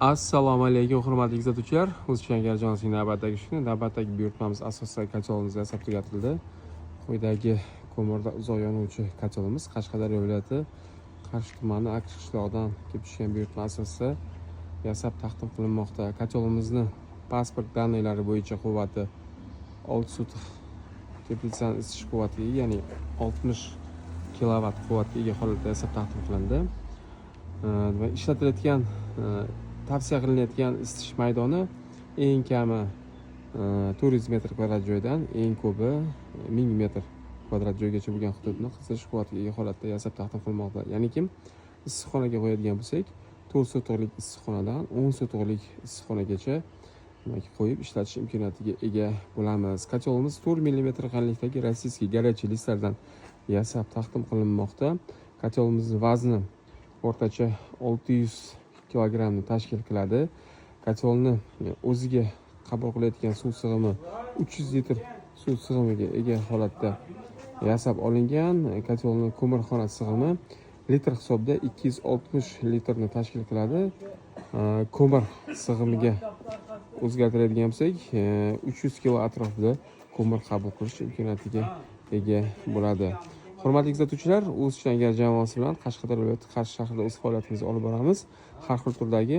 Assalomu alaykum hurmatli kuzatuvchilar. O'zbekiston Garjonining navbatdagi buyurtmamiz asosida kacholimiz yasab tugatildi. Quyidagi ko'mirda uzoq yonuvchi kacholimiz Qashqadaryo viloyati Qarshi tumani Akrish qishlog'idan kelib tushgan buyurtma asosida yasab taqdim qilinmoqda. Kacholimizni pasport danliylari bo'yicha quvvati 6 sotix teplitsan isitish quvvatiga, ya'ni 60 kilovat quvvatga ega holatda yasab taqdim qilindi. Va ishlatilayotgan tavsiya qilinayotgan isitish maydoni eng kami 400 metr kvadrat joydan eng ko'pi 1000 metr kvadrat joygacha bo'lgan hududni qizitish quvvatiga ega holatda yasab taqdim qilmoqda. Ya'ni kim issiqxonaga qo'yadigan bo'lsak, 4 sotiqlik issiqxonadan 10 sotiqlik issiqxonagacha qo'yib ishlatish imkoniyatiga ega bo'lamiz. Kacholimiz 4 mm qalinlikdagi rossiyskiy горячий listlardan yasab taqdim qilinmoqda. Kacholimizning vazni o'rtacha 600 kilogramni tashkil qiladi. Kacholni o'ziga qabul qilayotgan suv sig'imi 300 litr suv sig'imiga ega holatda yasab olingan. Kacholni ko'mirxona sig'imi litr hisobida 260 litrni tashkil qiladi. Ko'mir sig'imiga o'zgartiradigan bo'lsak, 300 kilo atrofida ko'mir qabul qilish imkoniyatiga ega bo'ladi. Hurmatli kuzatuvchilar, O'zbekiston jamoasi bilan Qashqadaryo viloyati Qarshi shahrida o'z faoliyatimizni olib boramiz. Har xil turdagi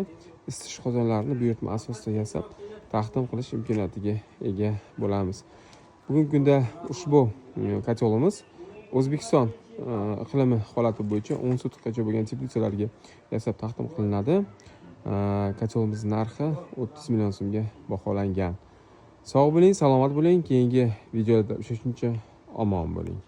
isitish qozonlarini buyurtma asosida yasab taqdim qilish imkoniyatiga ega bo'lamiz. Bugungi kunda ushbu kacholimiz O'zbekiston iqlimi holati bo'yicha 10 sotiqgacha bo'lgan teplitsalarga yasab taqdim qilinadi. Kacholimiz narxi 30 million so'mga baholangan. Sog' bo'ling, salomat bo'ling. Keyingi videoda uchrashguncha omon bo'ling.